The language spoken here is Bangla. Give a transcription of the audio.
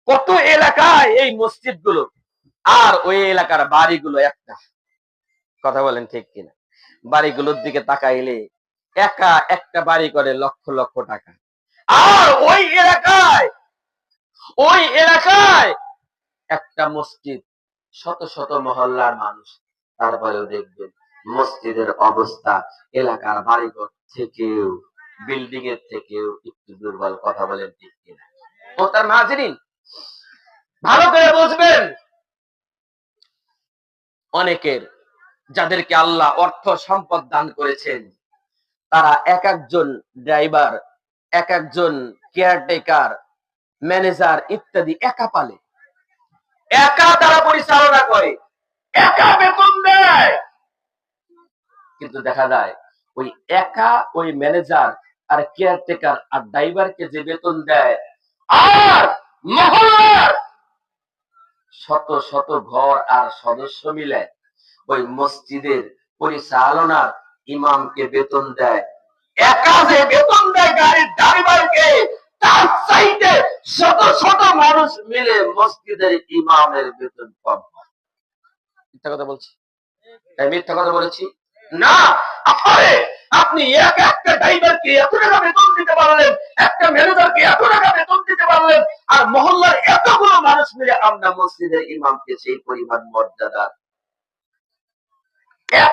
কত এলাকায় এই মসজিদ গুলো, আর ওই এলাকার বাড়িগুলো একটা। কথা বলেন ঠিক কিনা? বাড়িগুলোর দিকে তাকাইলে একা একটা বাড়ি করে লক্ষ লক্ষ টাকা। আর ওই এলাকায় একটা মসজিদ, শত শত মহল্লার মানুষ, তারপরেও দেখবেন মসজিদের অবস্থা এলাকার বাড়িঘর থেকেও, বিল্ডিং এর থেকেও একটু দুর্বল। কথা বলেন ঠিক কিনা? ও তার মাঝিরিন, ভালো করে বুঝবেন, অনেকের, যাদেরকে আল্লাহ অর্থ সম্পদ দান করেছেন, তারা এক একজন ড্রাইভার, এক একজন কেয়ারটেকার, ম্যানেজার ইত্যাদি একা পালে, একা তারা পরিচালনা করে, একা বেতন দেয়। কিন্তু দেখা যায় ওই একা ওই ম্যানেজার আর কেয়ারটেকার আর ড্রাইভারকে যে বেতন দেয়, আর মহল্লার শত শত ঘর আর সদস্য মিলে ওই মসজিদের পরিচালনার ইমামকে বেতন দেয়, একা যে বেতন দেয় গাড়ির ড্রাইভারকে, তার চাইতে শত শত মানুষ মিলে মসজিদের ইমামের বেতন কম হয়। মিথ্যা কথা বলছি? মিথ্যা কথা বলেছি না? আপনি একটা ড্রাইভারকে এত টাকা বেতন দিতে পারলেন, একটা ম্যানেজারকে এত টাকা বেতন দিতে পারলেন, আর মহল্লার এতগুলো মানুষ মিলে আমরা মসজিদের ইমামকে সেই পরিমাণ মর্যাদা